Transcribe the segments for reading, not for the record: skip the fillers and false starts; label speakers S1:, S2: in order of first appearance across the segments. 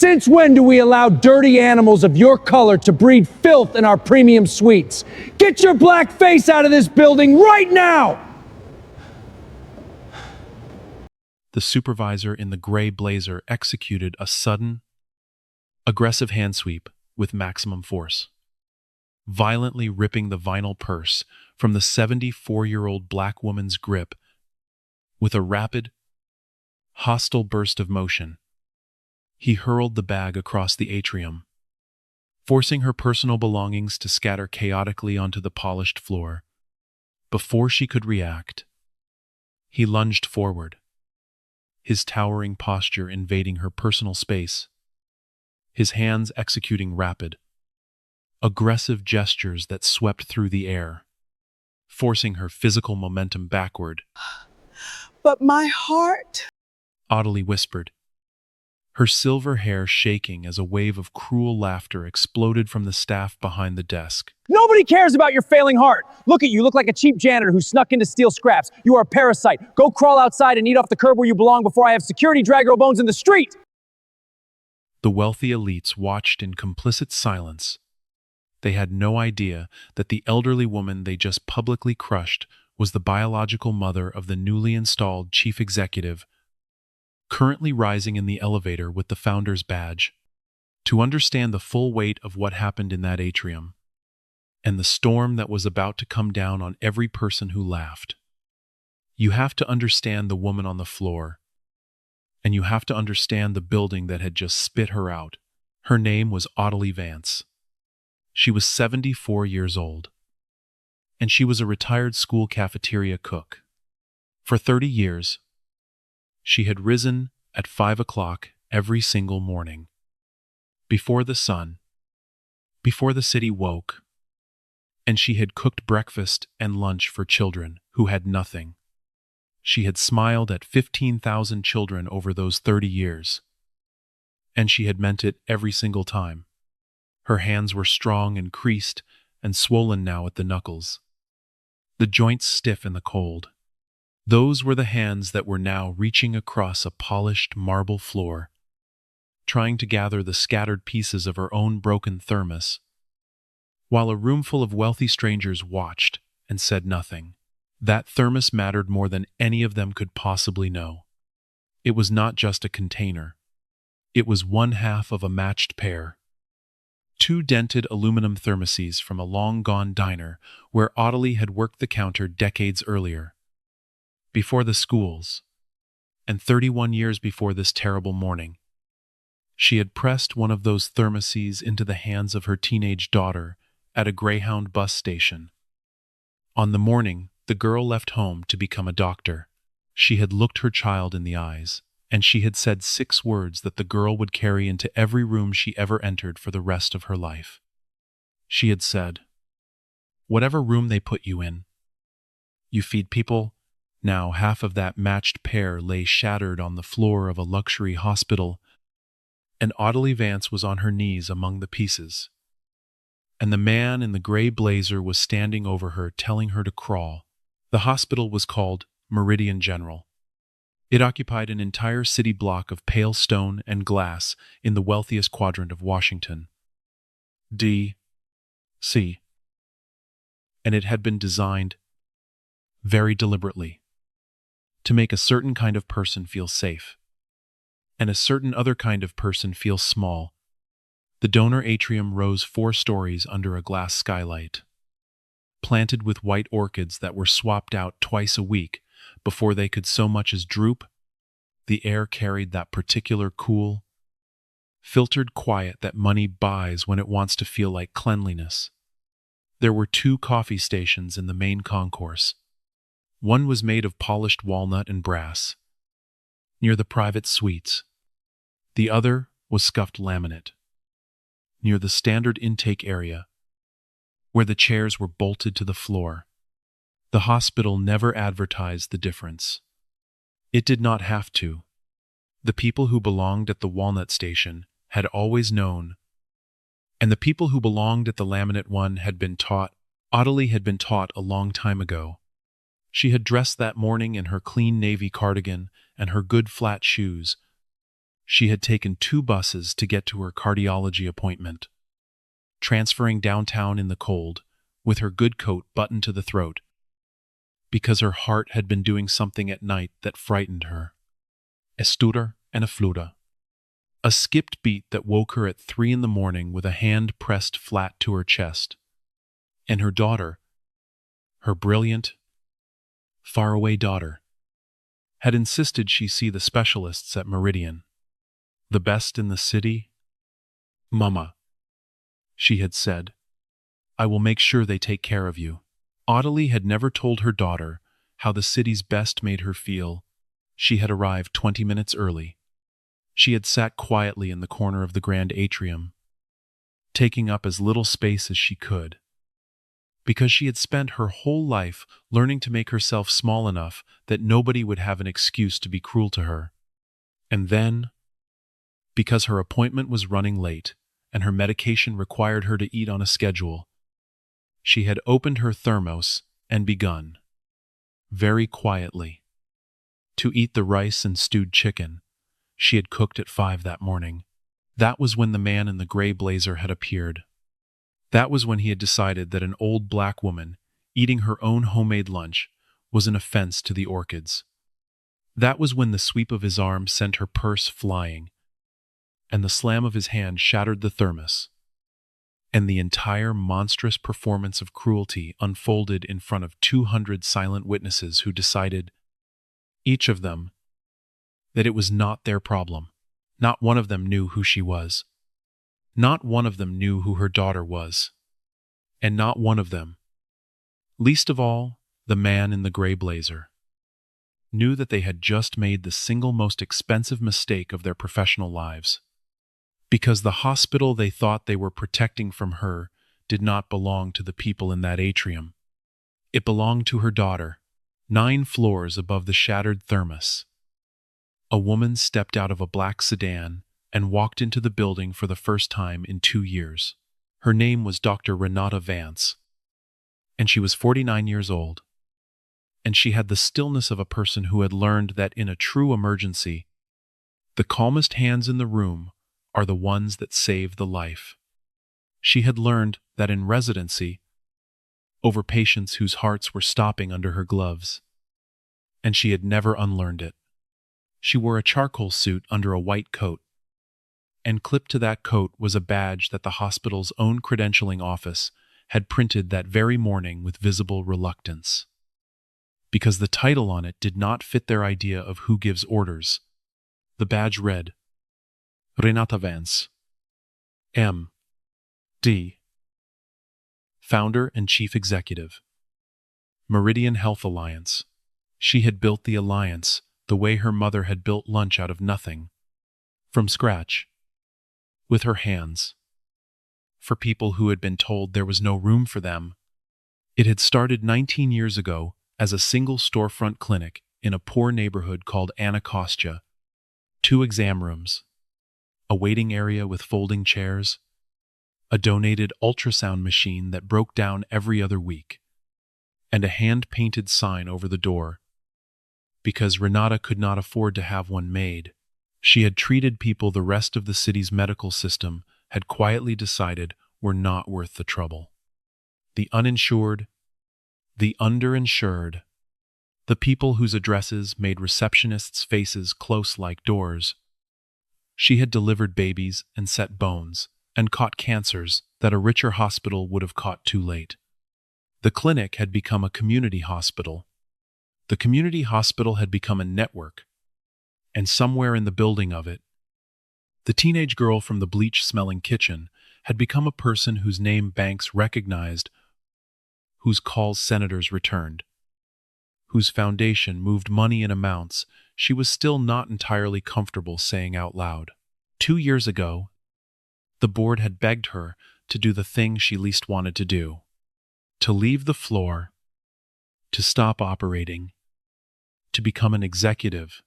S1: Since when do we allow dirty animals of your color to breed filth in our premium suites? Get your black face out of this building right now!
S2: The supervisor in the gray blazer executed a sudden, aggressive hand sweep with maximum force, violently ripping the vinyl purse from the 74-year-old black woman's grip with a rapid, hostile burst of motion. He hurled the bag across the atrium, forcing her personal belongings to scatter chaotically onto the polished floor. Before she could react, he lunged forward, his towering posture invading her personal space, his hands executing rapid, aggressive gestures that swept through the air, forcing her physical momentum backward.
S3: But my heart...
S2: Ottilie whispered, her silver hair shaking as a wave of cruel laughter exploded from the staff behind the desk.
S1: Nobody cares about your failing heart. Look at you, look like a cheap janitor who snuck in to steal scraps. You are a parasite. Go crawl outside and eat off the curb where you belong before I have security drag your bones in the street.
S2: The wealthy elites watched in complicit silence. They had no idea that the elderly woman they just publicly crushed was the biological mother of the newly installed chief executive, currently rising in the elevator with the founder's badge. To understand the full weight of what happened in that atrium, and the storm that was about to come down on every person who laughed, you have to understand the woman on the floor, and you have to understand the building that had just spit her out. Her name was Ottilie Vance. She was 74 years old, and she was a retired school cafeteria cook. For 30 years, she had risen at 5 o'clock every single morning, before the sun, before the city woke, and she had cooked breakfast and lunch for children who had nothing. She had smiled at 15,000 children over those 30 years, and she had meant it every single time. Her hands were strong and creased and swollen now at the knuckles, the joints stiff in the cold. Those were the hands that were now reaching across a polished marble floor, trying to gather the scattered pieces of her own broken thermos, while a roomful of wealthy strangers watched and said nothing. That thermos mattered more than any of them could possibly know. It was not just a container. It was one half of a matched pair. 2 dented aluminum thermoses from a long-gone diner where Ottilie had worked the counter decades earlier, before the schools, and 31 years before this terrible morning. She had pressed one of those thermoses into the hands of her teenage daughter at a Greyhound bus station. On the morning the girl left home to become a doctor, she had looked her child in the eyes, and she had said 6 words that the girl would carry into every room she ever entered for the rest of her life. She had said, "Whatever room they put you in, you feed people." Now half of that matched pair lay shattered on the floor of a luxury hospital, and Ottilie Vance was on her knees among the pieces. And the man in the gray blazer was standing over her, telling her to crawl. The hospital was called Meridian General. It occupied an entire city block of pale stone and glass in the wealthiest quadrant of Washington, D.C. And it had been designed very deliberately to make a certain kind of person feel safe, and a certain other kind of person feel small. The donor atrium rose 4 stories under a glass skylight, planted with white orchids that were swapped out twice a week before they could so much as droop. The air carried that particular cool, filtered quiet that money buys when it wants to feel like cleanliness. There were 2 coffee stations in the main concourse. One was made of polished walnut and brass, near the private suites. The other was scuffed laminate, near the standard intake area, where the chairs were bolted to the floor. The hospital never advertised the difference. It did not have to. The people who belonged at the walnut station had always known, and the people who belonged at the laminate one had been taught. Ottilie had been taught a long time ago. She had dressed that morning in her clean navy cardigan and her good flat shoes. She had taken 2 buses to get to her cardiology appointment, transferring downtown in the cold, with her good coat buttoned to the throat, because her heart had been doing something at night that frightened her. A stutter and a flutter. A skipped beat that woke her at 3 in the morning with a hand pressed flat to her chest. And her daughter, her brilliant, faraway daughter, had insisted she see the specialists at Meridian. The best in the city? Mama, she had said, I will make sure they take care of you. Ottilie had never told her daughter how the city's best made her feel. She had arrived 20 minutes early. She had sat quietly in the corner of the grand atrium, taking up as little space as she could, because she had spent her whole life learning to make herself small enough that nobody would have an excuse to be cruel to her. And then, because her appointment was running late and her medication required her to eat on a schedule, she had opened her thermos and begun, very quietly, to eat the rice and stewed chicken she had cooked at 5 that morning. That was when the man in the gray blazer had appeared. That was when he had decided that an old black woman eating her own homemade lunch was an offense to the orchids. That was when the sweep of his arm sent her purse flying, and the slam of his hand shattered the thermos, and the entire monstrous performance of cruelty unfolded in front of 200 silent witnesses who decided, each of them, that it was not their problem. Not one of them knew who she was. Not one of them knew who her daughter was. And not one of them, least of all the man in the gray blazer, knew that they had just made the single most expensive mistake of their professional lives. Because the hospital they thought they were protecting from her did not belong to the people in that atrium. It belonged to her daughter, 9 floors above the shattered thermos. A woman stepped out of a black sedan and walked into the building for the first time in 2 years. Her name was Dr. Renata Vance, and she was 49 years old. And she had the stillness of a person who had learned that in a true emergency, the calmest hands in the room are the ones that save the life. She had learned that in residency, over patients whose hearts were stopping under her gloves, and she had never unlearned it. She wore a charcoal suit under a white coat, and clipped to that coat was a badge that the hospital's own credentialing office had printed that very morning with visible reluctance. Because the title on it did not fit their idea of who gives orders, the badge read, Renata Vance, M.D., Founder and Chief Executive, Meridian Health Alliance. She had built the alliance the way her mother had built lunch out of nothing, from scratch, with her hands, for people who had been told there was no room for them. It had started 19 years ago as a single storefront clinic in a poor neighborhood called Anacostia, 2 exam rooms, a waiting area with folding chairs, a donated ultrasound machine that broke down every other week, and a hand-painted sign over the door. Because Renata could not afford to have one made, she had treated people the rest of the city's medical system had quietly decided were not worth the trouble. The uninsured, the underinsured, the people whose addresses made receptionists' faces close like doors. She had delivered babies and set bones and caught cancers that a richer hospital would have caught too late. The clinic had become a community hospital. The community hospital had become a network, and somewhere in the building of it, the teenage girl from the bleach-smelling kitchen had become a person whose name banks recognized, whose calls senators returned, whose foundation moved money in amounts she was still not entirely comfortable saying out loud. 2 years ago, the board had begged her to do the thing she least wanted to do, to leave the floor, to stop operating, to become an executive.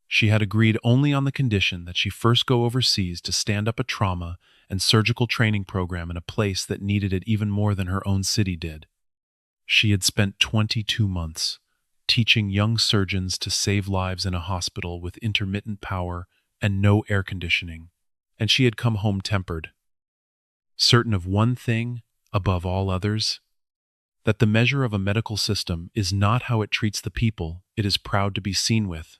S2: She had agreed only on the condition that she first go overseas to stand up a trauma and surgical training program in a place that needed it even more than her own city did. She had spent 22 months teaching young surgeons to save lives in a hospital with intermittent power and no air conditioning, and she had come home tempered, certain of one thing above all others, that the measure of a medical system is not how it treats the people it is proud to be seen with.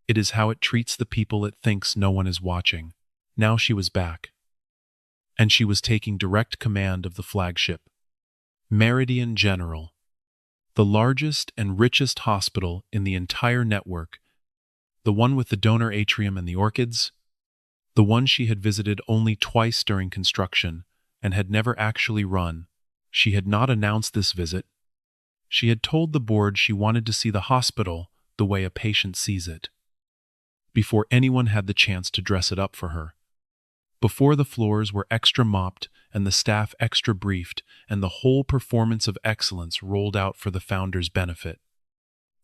S2: It is how it treats the people it thinks no one is watching. Now she was back, and she was taking direct command of the flagship, Meridian General, the largest and richest hospital in the entire network, the one with the donor atrium and the orchids, the one she had visited only twice during construction and had never actually run. She had not announced this visit. She had told the board she wanted to see the hospital the way a patient sees it, before anyone had the chance to dress it up for her. Before the floors were extra mopped and the staff extra briefed and the whole performance of excellence rolled out for the founder's benefit.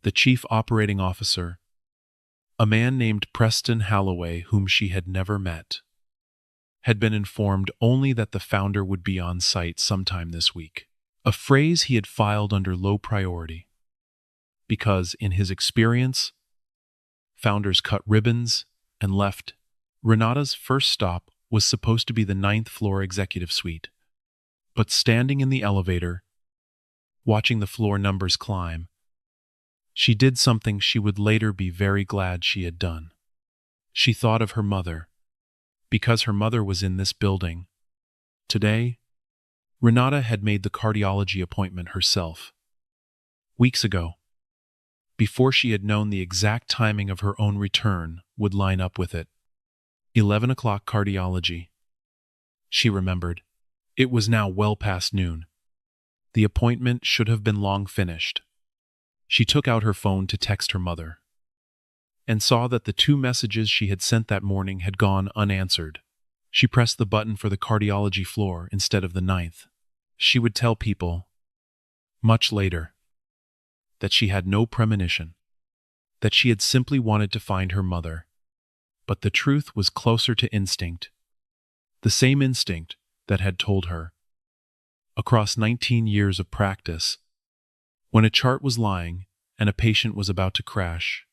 S2: The chief operating officer, a man named Preston Halloway whom she had never met, had been informed only that the founder would be on site sometime this week, a phrase he had filed under low priority, because, in his experience, founders cut ribbons and left. Renata's first stop was supposed to be the 9th floor executive suite, but standing in the elevator, watching the floor numbers climb, she did something she would later be very glad she had done. She thought of her mother, because her mother was in this building. Today, Renata had made the cardiology appointment herself. Weeks ago, before she had known the exact timing of her own return would line up with it. 11 o'clock cardiology. She remembered. It was now well past noon. The appointment should have been long finished. She took out her phone to text her mother, and saw that the 2 messages she had sent that morning had gone unanswered. She pressed the button for the cardiology floor instead of the 9th. She would tell people, much later, that she had no premonition, that she had simply wanted to find her mother. But the truth was closer to instinct, the same instinct that had told her, across 19 years of practice, when a chart was lying and a patient was about to crash,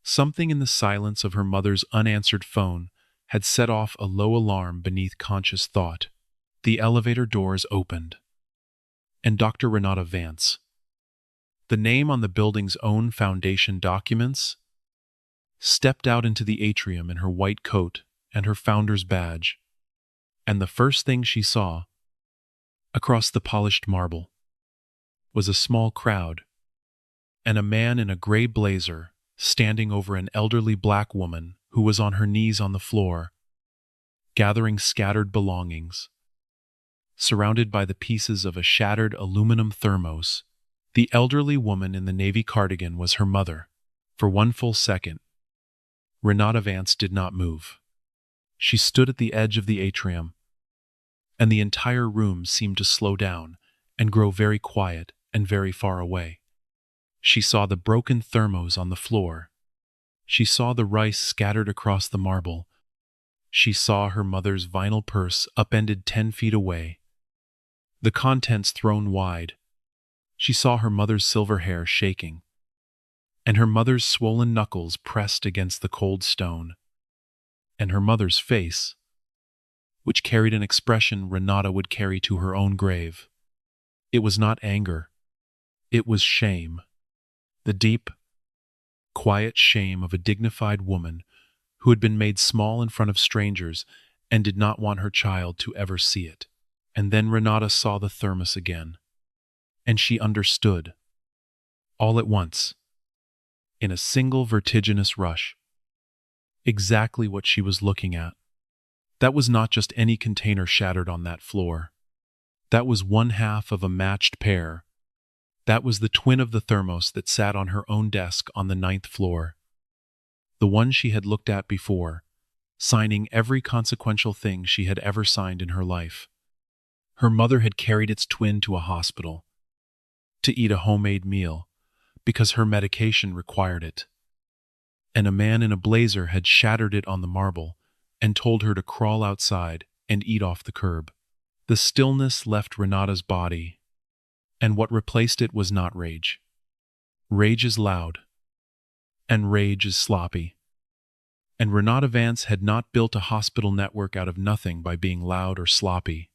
S2: something in the silence of her mother's unanswered phone had set off a low alarm beneath conscious thought. The elevator doors opened, and Dr. Renata Vance, the name on the building's own foundation documents, stepped out into the atrium in her white coat and her founder's badge, and the first thing she saw, across the polished marble, was a small crowd, and a man in a gray blazer standing over an elderly black woman who was on her knees on the floor, gathering scattered belongings. Surrounded by the pieces of a shattered aluminum thermos, the elderly woman in the navy cardigan was her mother. For one full second, Renata Vance did not move. She stood at the edge of the atrium, and the entire room seemed to slow down and grow very quiet and very far away. She saw the broken thermos on the floor. She saw the rice scattered across the marble. She saw her mother's vinyl purse upended 10 feet away, the contents thrown wide. She saw her mother's silver hair shaking, and her mother's swollen knuckles pressed against the cold stone, and her mother's face, which carried an expression Renata would carry to her own grave. It was not anger. It was shame. The deep, quiet shame of a dignified woman who had been made small in front of strangers and did not want her child to ever see it. And then Renata saw the thermos again, and she understood, all at once, in a single vertiginous rush, exactly what she was looking at. That was not just any container shattered on that floor. That was one half of a matched pair. That was the twin of the thermos that sat on her own desk on the 9th floor. The one she had looked at before, signing every consequential thing she had ever signed in her life. Her mother had carried its twin to a hospital, to eat a homemade meal, because her medication required it. And a man in a blazer had shattered it on the marble and told her to crawl outside and eat off the curb. The stillness left Renata's body, and what replaced it was not rage. Rage is loud, and rage is sloppy. And Renata Vance had not built a hospital network out of nothing by being loud or sloppy.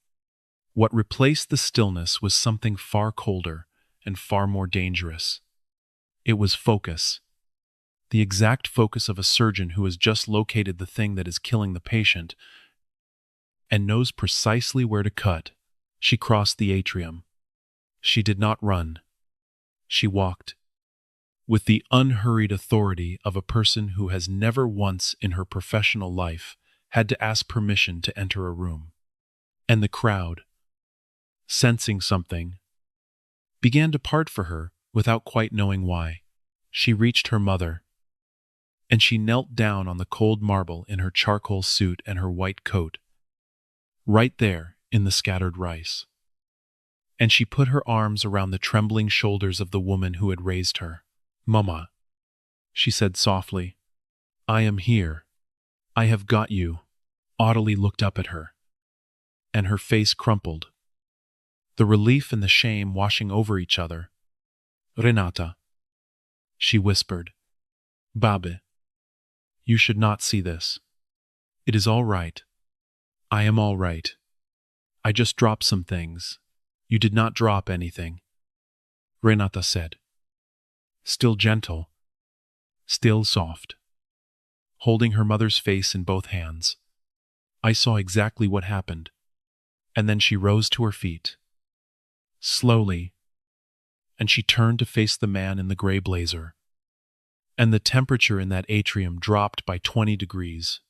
S2: What replaced the stillness was something far colder and far more dangerous. It was focus. The exact focus of a surgeon who has just located the thing that is killing the patient and knows precisely where to cut. She crossed the atrium. She did not run. She walked, with the unhurried authority of a person who has never once in her professional life had to ask permission to enter a room. And the crowd, sensing something, began to part for her without quite knowing why. She reached her mother, and she knelt down on the cold marble in her charcoal suit and her white coat, right there in the scattered rice. And she put her arms around the trembling shoulders of the woman who had raised her. "Mama," she said softly, "I am here. I have got you." Ottilie looked up at her, and her face crumpled, the relief and the shame washing over each other. "Renata," she whispered, "Babe, you should not see this. It is all right. I am all right. I just dropped some things. You did not drop anything," Renata said, still gentle, still soft, holding her mother's face in both hands. I saw exactly what happened. And then she rose to her feet, slowly, and she turned to face the man in the gray blazer. And the temperature in that atrium dropped by 20 degrees.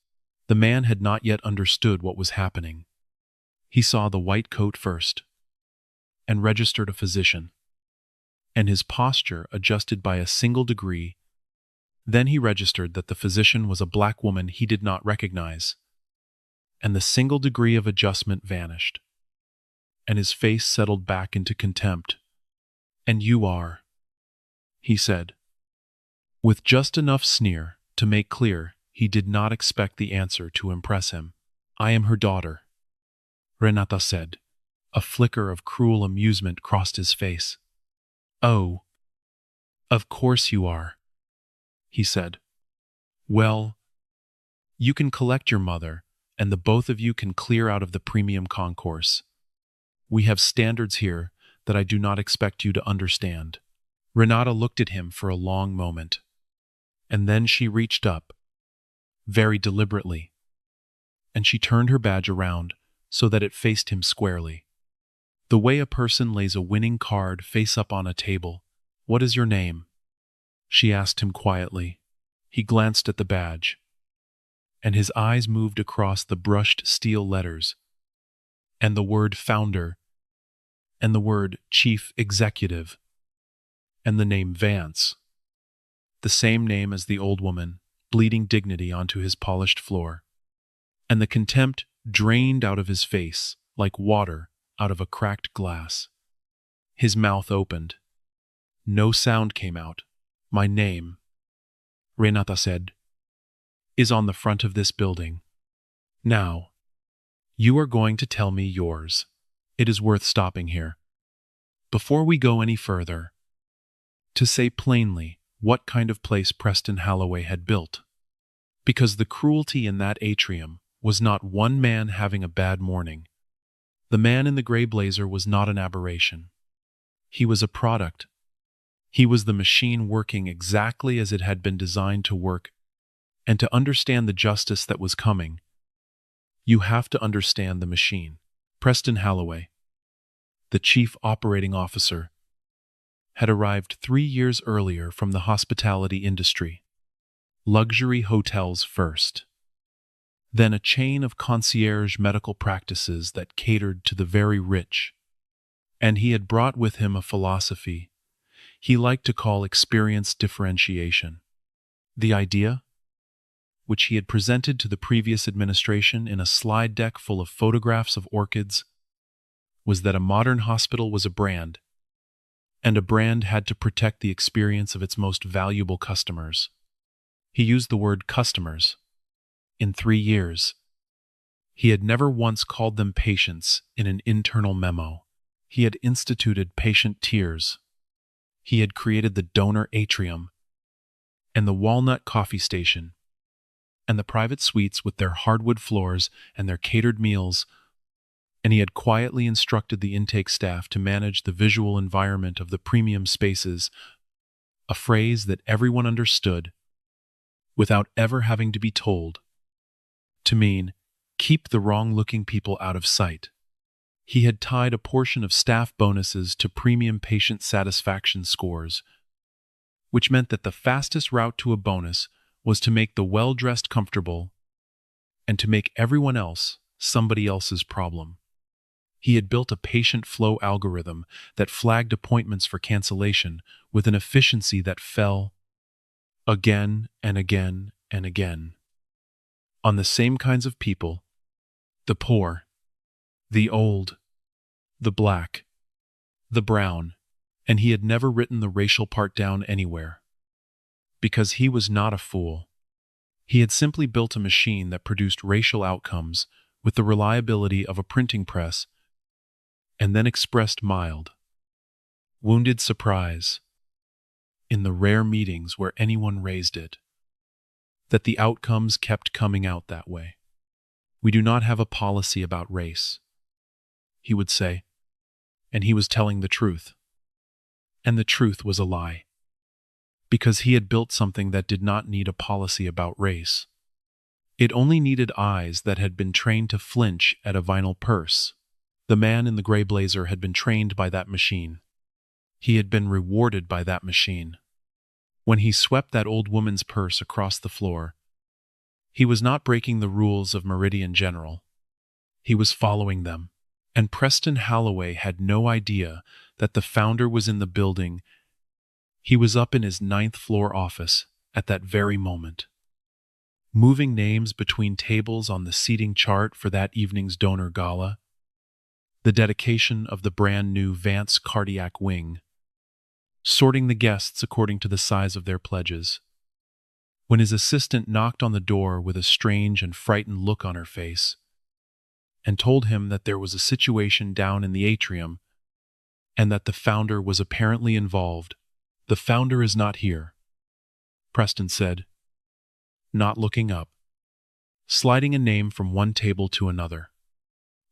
S2: The man had not yet understood what was happening. He saw the white coat first, and registered a physician, and his posture adjusted by a single degree. Then he registered that the physician was a black woman he did not recognize, and the single degree of adjustment vanished, and his face settled back into contempt. "And you are," he said, with just enough sneer to make clear he did not expect the answer to impress him. "I am her daughter," Renata said. A flicker of cruel amusement crossed his face. "Oh, of course you are," he said. "Well, you can collect your mother, and the both of you can clear out of the premium concourse. We have standards here that I do not expect you to understand." Renata looked at him for a long moment, and then she reached up, very deliberately, and she turned her badge around so that it faced him squarely. The way a person lays a winning card face up on a table. "What is your name?" she asked him quietly. He glanced at the badge, and his eyes moved across the brushed steel letters, and the word founder, and the word chief executive, and the name Vance, the same name as the old woman, bleeding dignity onto his polished floor. And the contempt drained out of his face like water out of a cracked glass. His mouth opened. No sound came out. "My name," Renata said, "is on the front of this building. Now, you are going to tell me yours. It is worth stopping here, before we go any further, to say plainly what kind of place Preston Holloway had built. Because the cruelty in that atrium was not one man having a bad morning. The man in the gray blazer was not an aberration. He was a product. He was the machine working exactly as it had been designed to work. And to understand the justice that was coming, you have to understand the machine. Preston Holloway, the chief operating officer, had arrived 3 years earlier from the hospitality industry. Luxury hotels first, then a chain of concierge medical practices that catered to the very rich. And he had brought with him a philosophy he liked to call experience differentiation. The idea, which he had presented to the previous administration in a slide deck full of photographs of orchids, was that a modern hospital was a brand, and a brand had to protect the experience of its most valuable customers. He used the word customers. In 3 years, he had never once called them patients in an internal memo. He had instituted patient tiers. He had created the donor atrium and the walnut coffee station and the private suites with their hardwood floors and their catered meals, and he had quietly instructed the intake staff to manage the visual environment of the premium spaces, a phrase that everyone understood without ever having to be told, to mean, keep the wrong-looking people out of sight. He had tied a portion of staff bonuses to premium patient satisfaction scores, which meant that the fastest route to a bonus was to make the well-dressed comfortable and to make everyone else somebody else's problem. He had built a patient flow algorithm that flagged appointments for cancellation with an efficiency that fell again and again and again on the same kinds of people: the poor, the old, the black, the brown, and he had never written the racial part down anywhere. Because he was not a fool. He had simply built a machine that produced racial outcomes with the reliability of a printing press, and then expressed mild, wounded surprise in the rare meetings where anyone raised it, that the outcomes kept coming out that way. We do not have a policy about race, he would say, and he was telling the truth. And the truth was a lie. Because he had built something that did not need a policy about race. It only needed eyes that had been trained to flinch at a vinyl purse. The man in the gray blazer had been trained by that machine. He had been rewarded by that machine. When he swept that old woman's purse across the floor, he was not breaking the rules of Meridian General. He was following them. And Preston Holloway had no idea that the founder was in the building. He was up in his 9th floor office at that very moment, moving names between tables on the seating chart for that evening's donor gala, the dedication of the brand new Vance cardiac wing, sorting the guests according to the size of their pledges. When his assistant knocked on the door with a strange and frightened look on her face, and told him that there was a situation down in the atrium, and that the founder was apparently involved. "The founder is not here," Preston said, not looking up, sliding a name from one table to another.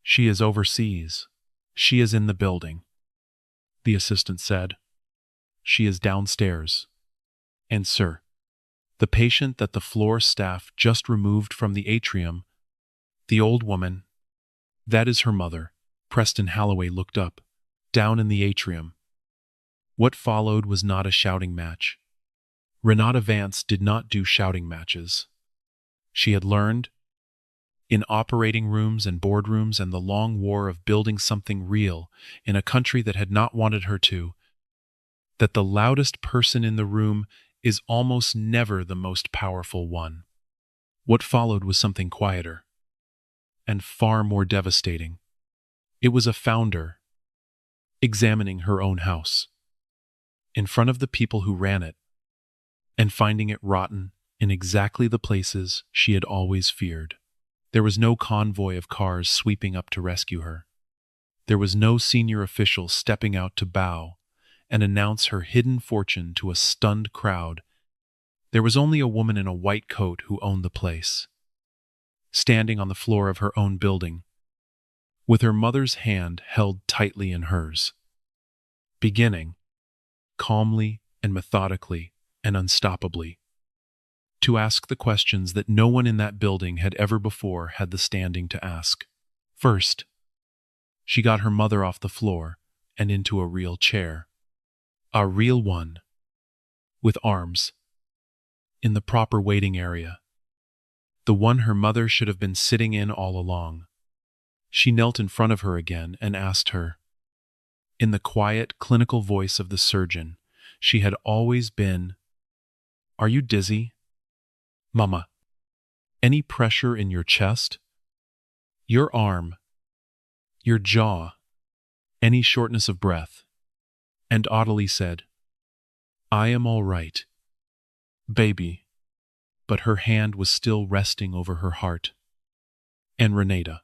S2: "She is overseas. She is in the building," the assistant said. "She is downstairs. And sir, the patient that the floor staff just removed from the atrium, the old woman, that is her mother." Preston Holloway looked up, down in the atrium. What followed was not a shouting match. Renata Vance did not do shouting matches. She had learned, in operating rooms and boardrooms and the long war of building something real in a country that had not wanted her to, that the loudest person in the room is almost never the most powerful one. What followed was something quieter and far more devastating. It was a founder examining her own house, in front of the people who ran it, and finding it rotten in exactly the places she had always feared. There was no convoy of cars sweeping up to rescue her. There was no senior official stepping out to bow and announce her hidden fortune to a stunned crowd. There was only a woman in a white coat who owned the place, standing on the floor of her own building, with her mother's hand held tightly in hers, beginning, calmly and methodically and unstoppably, to ask the questions that no one in that building had ever before had the standing to ask. First, she got her mother off the floor and into a real chair, a real one, with arms, in the proper waiting area, the one her mother should have been sitting in all along. She knelt in front of her again and asked her, in the quiet, clinical voice of the surgeon she had always been, "Are you dizzy, Mama? Any pressure in your chest? Your arm? Your jaw? Any shortness of breath?" And Ottilie said, "I am all right, baby," but her hand was still resting over her heart. And Renata,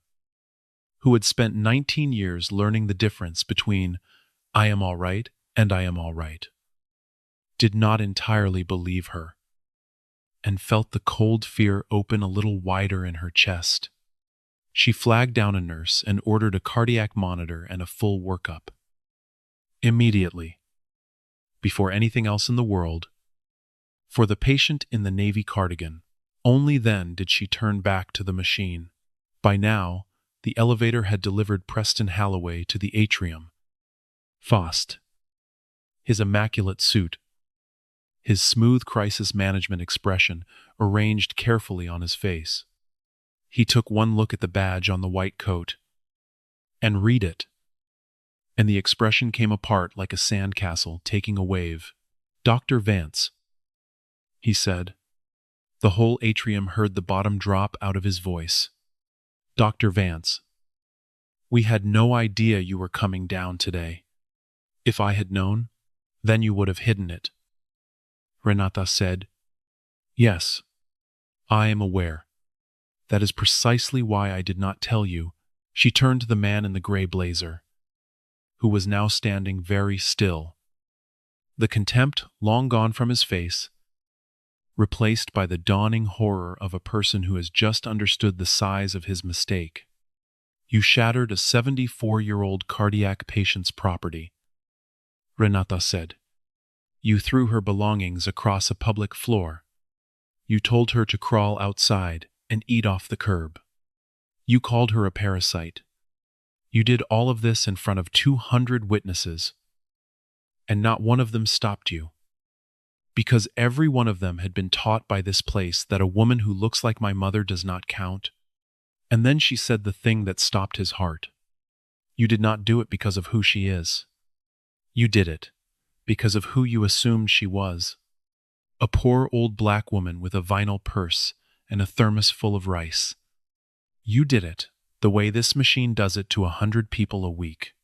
S2: who had spent 19 years learning the difference between "I am all right" and "I am all right," did not entirely believe her. and felt the cold fear open a little wider in her chest. She flagged down a nurse and ordered a cardiac monitor and a full workup. Immediately, before anything else in the world, for the patient in the Navy Cardigan, only then did she turn back to the machine. By now, the elevator had delivered Preston Halloway to the atrium. Faust, his immaculate suit, his smooth crisis management expression arranged carefully on his face. He took one look at the badge on the white coat. And read it. And the expression came apart like a sandcastle taking a wave. "Dr. Vance," he said. The whole atrium heard the bottom drop out of his voice. "Dr. Vance, we had no idea you were coming down today. If I had known, then you would have hidden it." Renata said, "Yes, I am aware. That is precisely why I did not tell you." She turned to the man in the gray blazer, who was now standing very still, the contempt long gone from his face, replaced by the dawning horror of a person who has just understood the size of his mistake. "You shattered a 74-year-old cardiac patient's property," Renata said. "You threw her belongings across a public floor. You told her to crawl outside and eat off the curb. You called her a parasite. You did all of this in front of 200 witnesses, and not one of them stopped you. Because every one of them had been taught by this place that a woman who looks like my mother does not count." And then she said the thing that stopped his heart. "You did not do it because of who she is. You did it because of who you assumed she was. A poor old black woman with a vinyl purse and a thermos full of rice. You did it the way this machine does it to 100 people a week.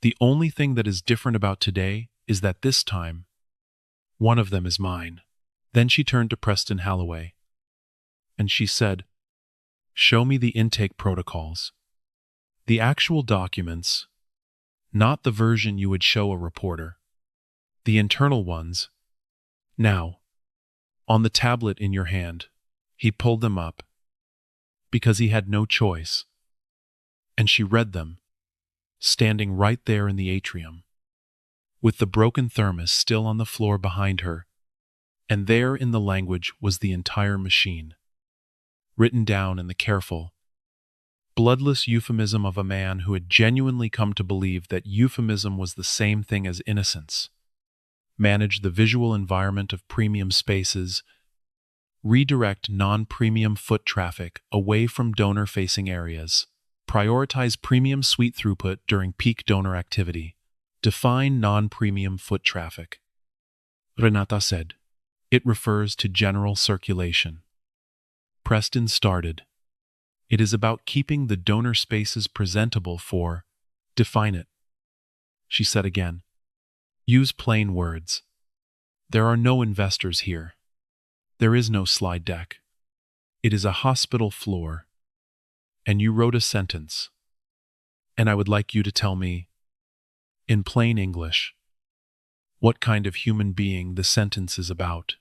S2: The only thing that is different about today is that this time, one of them is mine." Then she turned to Preston Halloway, and she said, "Show me the intake protocols. The actual documents, not the version you would show a reporter. The internal ones. Now, on the tablet in your hand." He pulled them up, because he had no choice, and she read them, standing right there in the atrium, with the broken thermos still on the floor behind her, and there in the language was the entire machine, written down in the careful, bloodless euphemism of a man who had genuinely come to believe that euphemism was the same thing as innocence. Manage the visual environment of premium spaces, redirect non-premium foot traffic away from donor-facing areas, prioritize premium suite throughput during peak donor activity, define non-premium foot traffic. Renata said, "It refers to general circulation." Preston started. "It is about keeping the donor spaces presentable for..." "Define it," she said again. "Use plain words. There are no investors here. There is no slide deck. It is a hospital floor. And you wrote a sentence. And I would like you to tell me, in plain English, what kind of human being the sentence is about."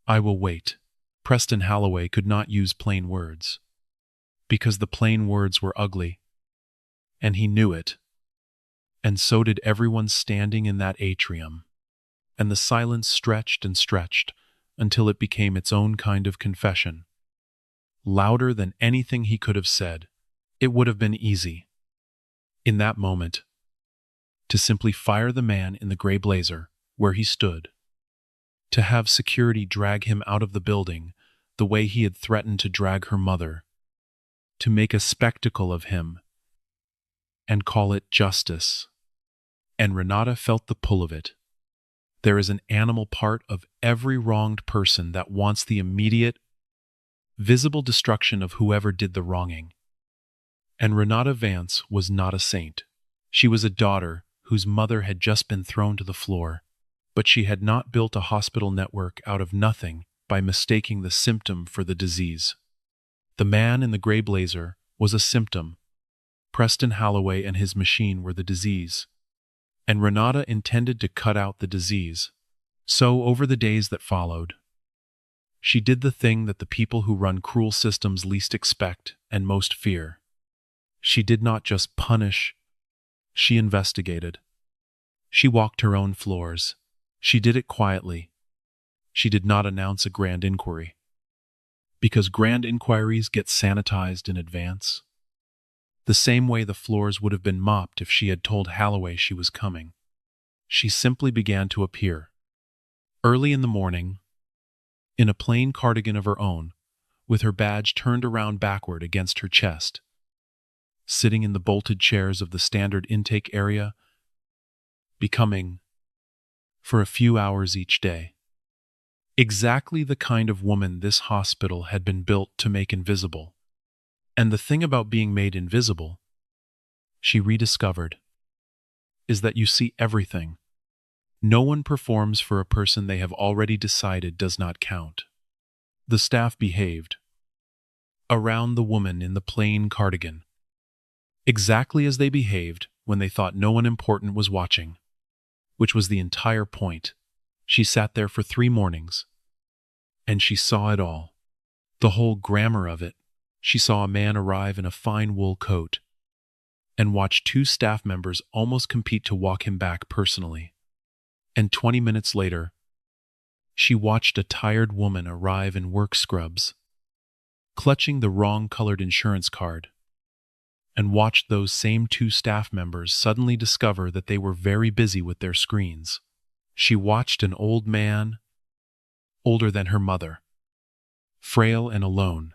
S2: "I will wait." Preston Halloway could not use plain words, because the plain words were ugly, and he knew it. And so did everyone standing in that atrium. And the silence stretched and stretched, until it became its own kind of confession. Louder than anything he could have said. It would have been easy, in that moment, to simply fire the man in the gray blazer where he stood, to have security drag him out of the building the way he had threatened to drag her mother, to make a spectacle of him, and call it justice. And Renata felt the pull of it. There is an animal part of every wronged person that wants the immediate, visible destruction of whoever did the wronging. And Renata Vance was not a saint. She was a daughter whose mother had just been thrown to the floor, but she had not built a hospital network out of nothing by mistaking the symptom for the disease. The man in the gray blazer was a symptom. Preston Halloway and his machine were the disease. And Renata intended to cut out the disease. So over the days that followed, She did the thing that the people who run cruel systems least expect and most fear. She did not just punish, she investigated. She walked her own floors. She did it quietly. She did not announce a grand inquiry. Because grand inquiries get sanitized in advance. The same way the floors would have been mopped if she had told Holloway she was coming. She simply began to appear. Early in the morning, in a plain cardigan of her own, with her badge turned around backward against her chest, sitting in the bolted chairs of the standard intake area, becoming, for a few hours each day, exactly the kind of woman this hospital had been built to make invisible. And the thing about being made invisible, she rediscovered, is that you see everything. No one performs for a person they have already decided does not count. The staff behaved around the woman in the plain cardigan, exactly as they behaved when they thought no one important was watching, which was the entire point. She sat there for 3 mornings, and she saw it all, the whole grammar of it. She saw a man arrive in a fine wool coat and watched 2 staff members almost compete to walk him back personally. And 20 minutes later, she watched a tired woman arrive in work scrubs, clutching the wrong-colored insurance card, and watched those same 2 staff members suddenly discover that they were very busy with their screens. She watched an old man, older than her mother, frail and alone,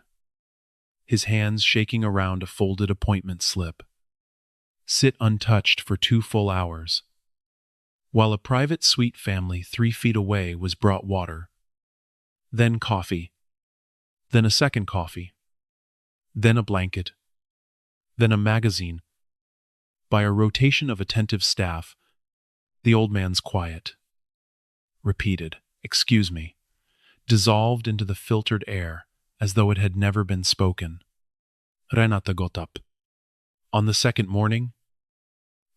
S2: his hands shaking around a folded appointment slip, sit untouched for 2 full hours, while a private suite family 3 feet away was brought water, then coffee, then a second coffee, then a blanket, then a magazine. By a rotation of attentive staff, the old man's quiet, repeated, "Excuse me," dissolved into the filtered air as though it had never been spoken. Renata got up on the second morning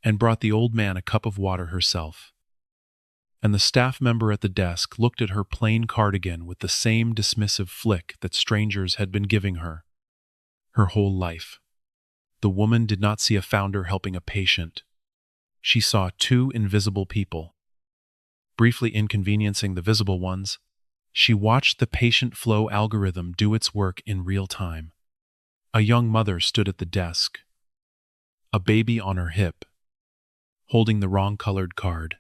S2: and brought the old man a cup of water herself. And the staff member at the desk looked at her plain cardigan with the same dismissive flick that strangers had been giving her whole life. The woman did not see a founder helping a patient. She saw 2 invisible people, briefly inconveniencing the visible ones. She watched the patient flow algorithm do its work in real time. A young mother stood at the desk, a baby on her hip, holding the wrong-colored card.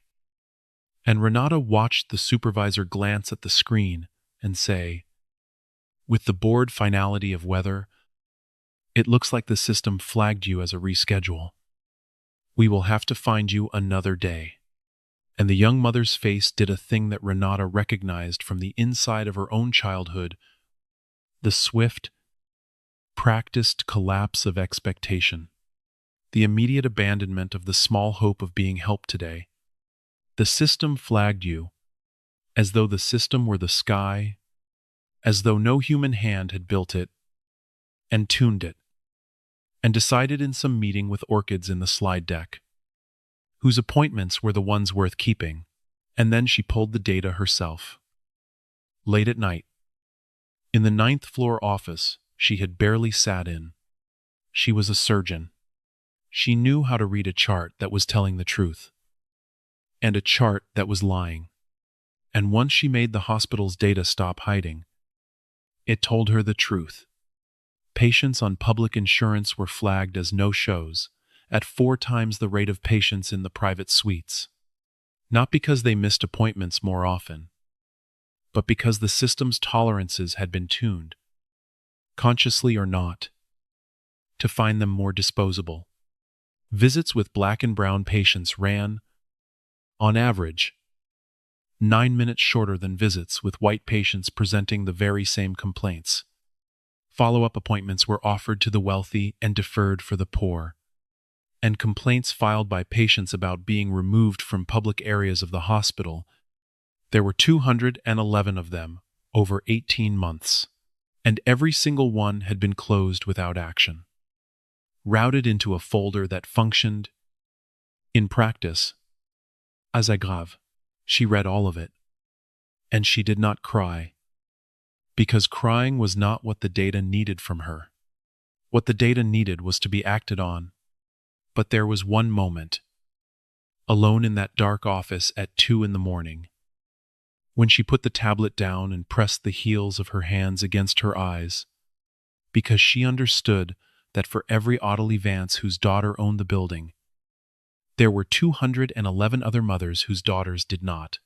S2: And Renata watched the supervisor glance at the screen and say, with the bored finality of weather, "It looks like the system flagged you as a reschedule. We will have to find you another day." And the young mother's face did a thing that Renata recognized from the inside of her own childhood, the swift, practiced collapse of expectation, the immediate abandonment of the small hope of being helped today. The system flagged you, as though the system were the sky, as though no human hand had built it, and tuned it, and decided in some meeting with orchids in the slide deck, whose appointments were the ones worth keeping, and then she pulled the data herself. Late at night, in the 9th floor office she had barely sat in. She was a surgeon. She knew how to read a chart that was telling the truth, and a chart that was lying. And once she made the hospital's data stop hiding, it told her the truth. Patients on public insurance were flagged as no-shows, at 4 times the rate of patients in the private suites. Not because they missed appointments more often, but because the system's tolerances had been tuned, consciously or not, to find them more disposable. Visits with black and brown patients ran, on average, 9 minutes shorter than visits with white patients presenting the very same complaints. Follow-up appointments were offered to the wealthy and deferred for the poor, and complaints filed by patients about being removed from public areas of the hospital, there were 211 of them over 18 months, and every single one had been closed without action, routed into a folder that functioned, in practice, as aggrave. She read all of it, and she did not cry. because crying was not what the data needed from her. What the data needed was to be acted on. But there was one moment, alone in that dark office at 2 in the morning, when she put the tablet down and pressed the heels of her hands against her eyes, because she understood that for every Ottilie Vance whose daughter owned the building, there were 211 other mothers whose daughters did not,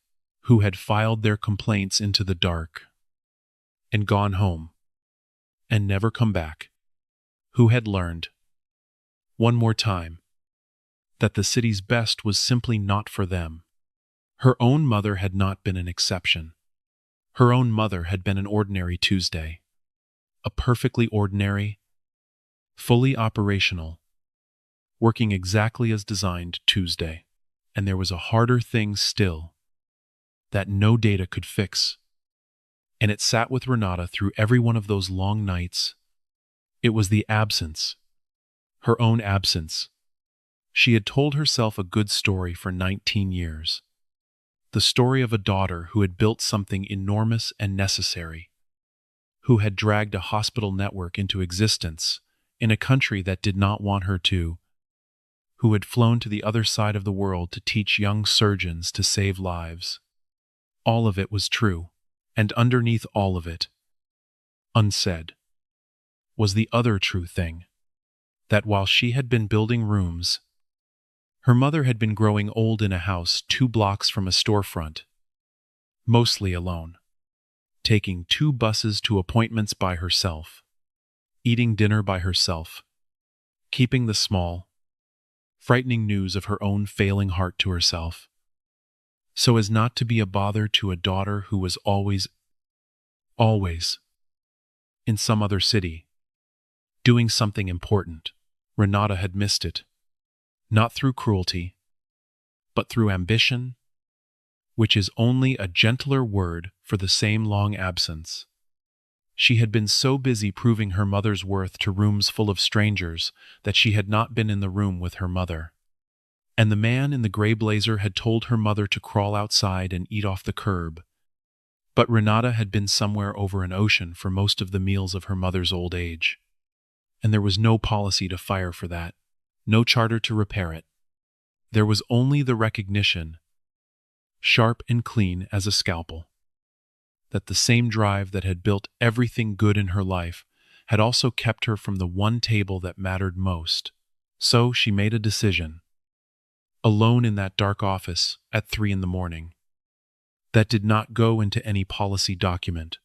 S2: who had filed their complaints into the dark and gone home and never come back, who had learned, one more time, that the city's best was simply not for them. Her own mother had not been an exception. Her own mother had been an ordinary Tuesday, a perfectly ordinary, fully operational, working exactly as designed Tuesday. And there was a harder thing still that no data could fix. And it sat with Renata through every one of those long nights. It was the absence, her own absence. She had told herself a good story for 19 years. The story of a daughter who had built something enormous and necessary, who had dragged a hospital network into existence in a country that did not want her to, who had flown to the other side of the world to teach young surgeons to save lives. All of it was true, and underneath all of it, unsaid, was the other true thing, that while she had been building rooms, her mother had been growing old in a house 2 blocks from a storefront, mostly alone, taking 2 buses to appointments by herself, eating dinner by herself, keeping the small, frightening news of her own failing heart to herself, so as not to be a bother to a daughter who was always, in some other city, doing something important. Renata had missed it, not through cruelty, but through ambition, which is only a gentler word for the same long absence. She had been so busy proving her mother's worth to rooms full of strangers that she had not been in the room with her mother. And the man in the gray blazer had told her mother to crawl outside and eat off the curb. But Renata had been somewhere over an ocean for most of the meals of her mother's old age. And there was no policy to fire for that, no charter to repair it. There was only the recognition, sharp and clean as a scalpel, that the same drive that had built everything good in her life had also kept her from the one table that mattered most. So she made a decision, alone in that dark office at 3 in the morning, that did not go into any policy document.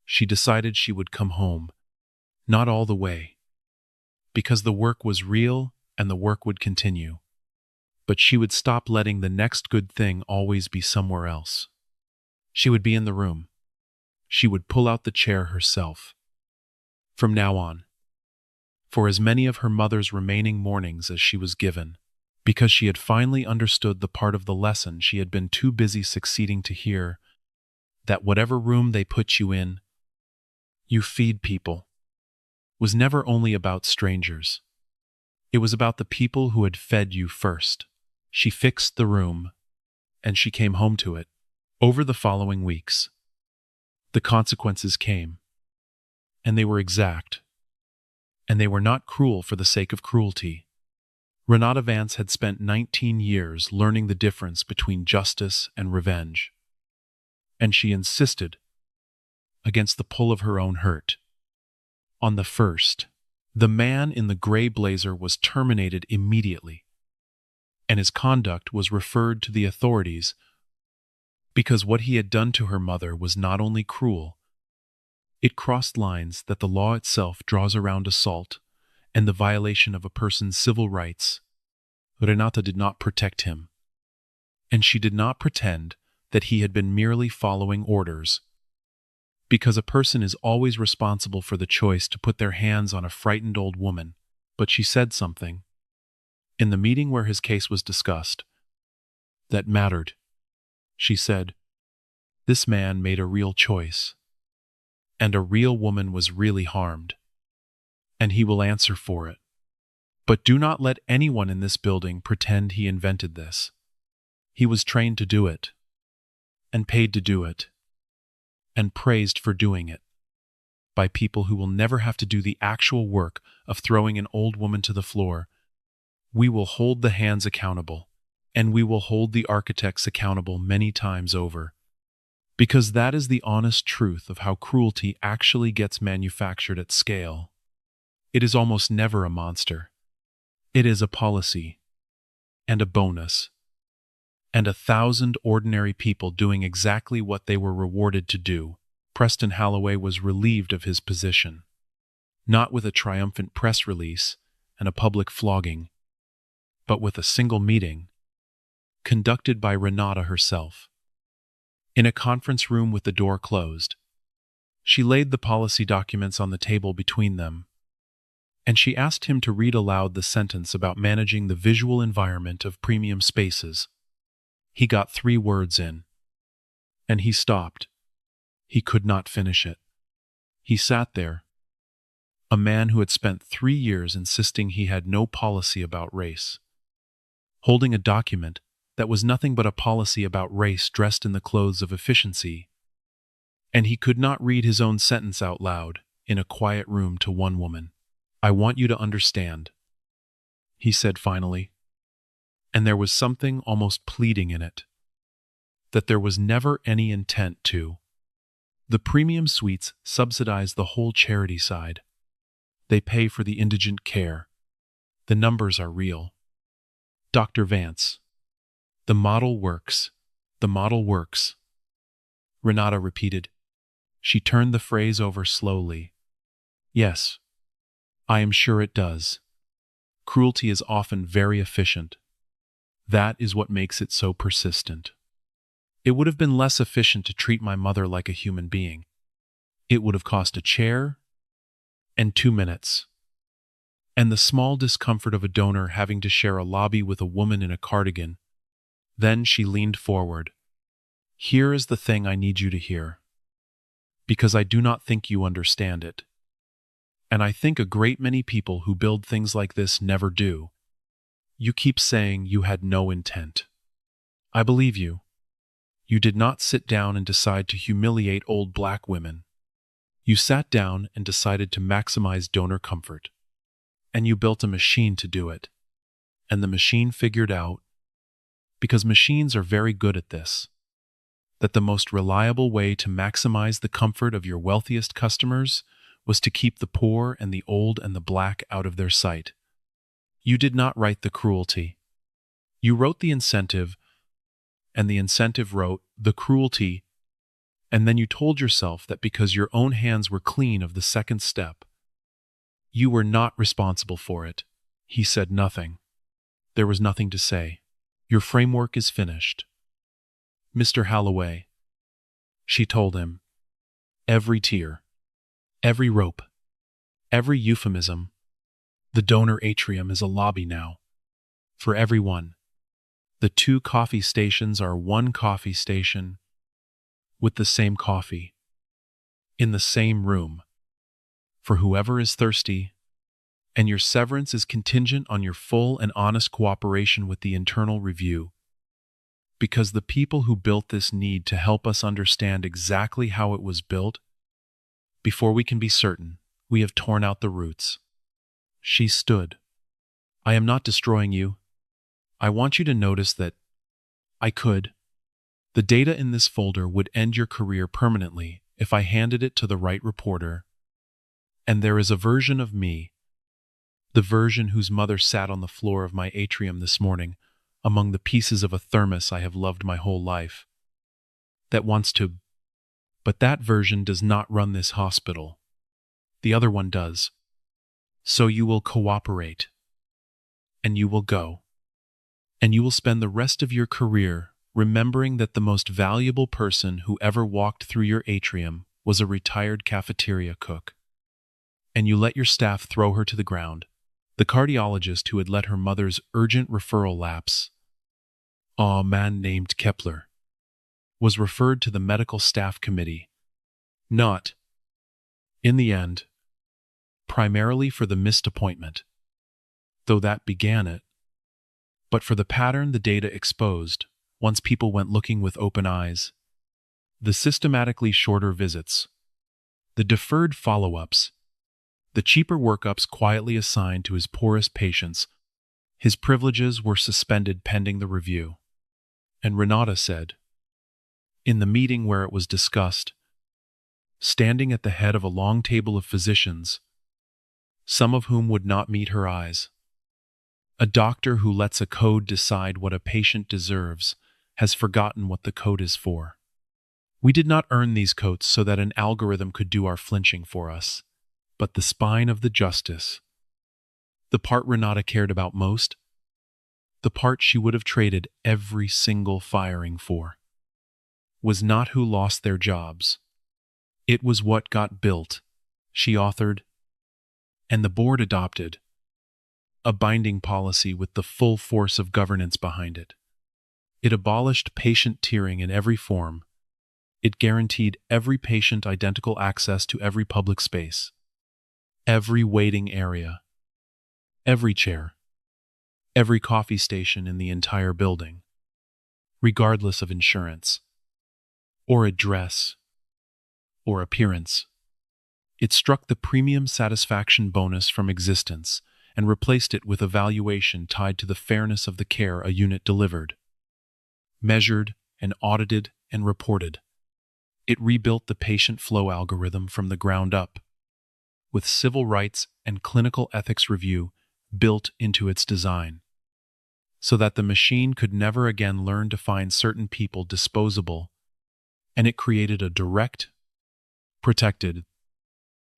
S2: She decided she would come home, not all the way, because the work was real and the work would continue. But she would stop letting the next good thing always be somewhere else. She would be in the room. She would pull out the chair herself. From now on, for as many of her mother's remaining mornings as she was given, because she had finally understood the part of the lesson she had been too busy succeeding to hear, that whatever room they put you in, you feed people, was never only about strangers. It was about the people who had fed you first. She fixed the room, and she came home to it. Over the following weeks, the consequences came, and they were exact, and they were not cruel for the sake of cruelty. Renata Vance had spent 19 years learning the difference between justice and revenge, and she insisted, against the pull of her own hurt. On the first, the man in the gray blazer was terminated immediately, and his conduct was referred to the authorities because what he had done to her mother was not only cruel, it crossed lines that the law itself draws around assault and the violation of a person's civil rights. Renata did not protect him, and she did not pretend that he had been merely following orders, because a person is always responsible for the choice to put their hands on a frightened old woman. But she said something, in the meeting where his case was discussed, that mattered. She said, "This man made a real choice, and a real woman was really harmed, and he will answer for it. But do not let anyone in this building pretend he invented this. He was trained to do it, and paid to do it, and praised for doing it. by people who will never have to do the actual work of throwing an old woman to the floor. We will hold the hands accountable, and we will hold the architects accountable many times over. Because that is the honest truth of how cruelty actually gets manufactured at scale. It is almost never a monster. It is a policy, and a bonus, and 1,000 ordinary people doing exactly what they were rewarded to do. Preston Holloway was relieved of his position, not with a triumphant press release and a public flogging, but with a single meeting, conducted by Renata herself. In a conference room with the door closed, she laid the policy documents on the table between them, and she asked him to read aloud the sentence about managing the visual environment of premium spaces. He got 3 words in, and he stopped. He could not finish it. He sat there, a man who had spent 3 years insisting he had no policy about race, holding a document that was nothing but a policy about race dressed in the clothes of efficiency, and he could not read his own sentence out loud in a quiet room to one woman. "I want you to understand," he said finally, and there was something almost pleading in it, that there was never any intent to. The premium suites subsidize the whole charity side. They pay for the indigent care. The numbers are real. Dr. Vance, the model works. The model works. Renata repeated. She turned the phrase over slowly. Yes, I am sure it does. Cruelty is often very efficient. That is what makes it so persistent. It would have been less efficient to treat my mother like a human being. It would have cost a chair and 2 minutes. And the small discomfort of a donor having to share a lobby with a woman in a cardigan. Then she leaned forward. Here is the thing I need you to hear, because I do not think you understand it. And I think a great many people who build things like this never do. You keep saying you had no intent. I believe you. You did not sit down and decide to humiliate old black women. You sat down and decided to maximize donor comfort. And you built a machine to do it. And the machine figured out, because machines are very good at this, that the most reliable way to maximize the comfort of your wealthiest customers was to keep the poor and the old and the black out of their sight. You did not write the cruelty. You wrote the incentive, and the incentive wrote the cruelty, and then you told yourself that because your own hands were clean of the second step, you were not responsible for it. He said nothing. There was nothing to say. Your framework is finished. Mr. Holloway, she told him, every tear, every rope, every euphemism, the donor atrium is a lobby now. For everyone. The 2 coffee stations are 1 coffee station with the same coffee, in the same room, for whoever is thirsty, and your severance is contingent on your full and honest cooperation with the internal review, because the people who built this need to help us understand exactly how it was built. Before we can be certain, we have torn out the roots. She stood. I am not destroying you. I want you to notice that I could. The data in this folder would end your career permanently if I handed it to the right reporter. And there is a version of me, the version whose mother sat on the floor of my atrium this morning, among the pieces of a thermos I have loved my whole life, that wants to. But that version does not run this hospital. The other one does. So you will cooperate. And you will go. And you will spend the rest of your career remembering that the most valuable person who ever walked through your atrium was a retired cafeteria cook. And you let your staff throw her to the ground. The cardiologist who had let her mother's urgent referral lapse, a man named Kepler, was referred to the medical staff committee, not, in the end, primarily for the missed appointment, though that began it, but for the pattern the data exposed once people went looking with open eyes, the systematically shorter visits, The deferred follow-ups, the cheaper workups quietly assigned to his poorest patients, his privileges were suspended pending the review. And Renata said, in the meeting where it was discussed, standing at the head of a long table of physicians, some of whom would not meet her eyes, a doctor who lets a code decide what a patient deserves has forgotten what the code is for. We did not earn these coats so that an algorithm could do our flinching for us, but the spine of the justice, the part Renata cared about most, the part she would have traded every single firing for, was not who lost their jobs. It was what got built, she authored, and the board adopted, a binding policy with the full force of governance behind it. It abolished patient tiering in every form. It guaranteed every patient identical access to every public space, every waiting area, every chair, every coffee station in the entire building, regardless of insurance, or address, or appearance. It struck the premium satisfaction bonus from existence and replaced it with a valuation tied to the fairness of the care a unit delivered, measured and audited and reported. It rebuilt the patient flow algorithm from the ground up, with civil rights and clinical ethics review built into its design, so that the machine could never again learn to find certain people disposable, and it created a direct, protected,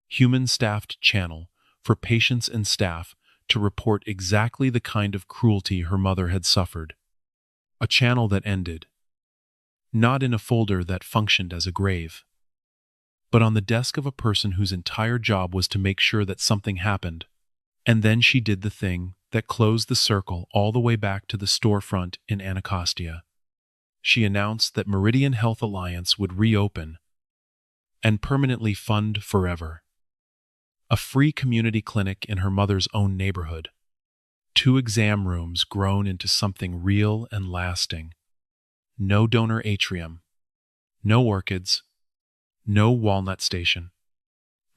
S2: human-staffed channel for patients and staff to report exactly the kind of cruelty her mother had suffered. A channel that ended, not in a folder that functioned as a grave, but on the desk of a person whose entire job was to make sure that something happened. And then she did the thing that closed the circle all the way back to the storefront in Anacostia. She announced that Meridian Health Alliance would reopen and permanently fund forever a free community clinic in her mother's own neighborhood, 2 exam rooms grown into something real and lasting, no donor atrium, no orchids, no walnut station,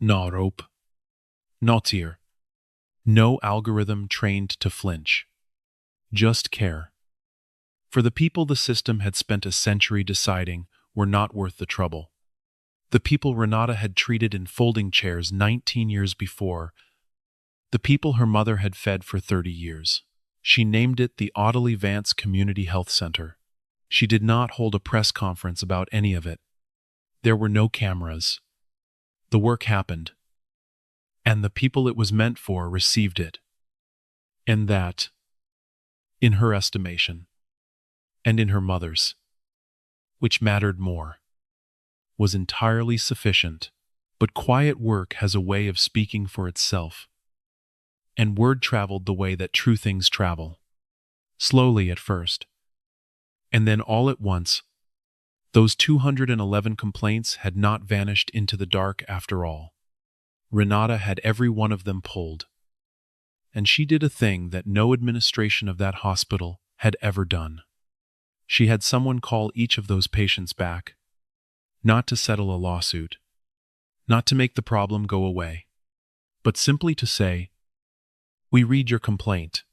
S2: no rope, no tear, no algorithm trained to flinch, just care. For the people the system had spent a century deciding were not worth the trouble. The people Renata had treated in folding chairs 19 years before, the people her mother had fed for 30 years. She named it the Audley Vance Community Health Center. She did not hold a press conference about any of it. There were no cameras. The work happened, and the people it was meant for received it. And that, in her estimation, and in her mother's, which mattered more, was entirely sufficient. But quiet work has a way of speaking for itself, and word traveled the way that true things travel, slowly at first, and then all at once. Those 211 complaints had not vanished into the dark after all. Renata had every one of them pulled, and she did a thing that no administration of that hospital had ever done. She had someone call each of those patients back, not to settle a lawsuit, not to make the problem go away, but simply to say, "We read your complaint.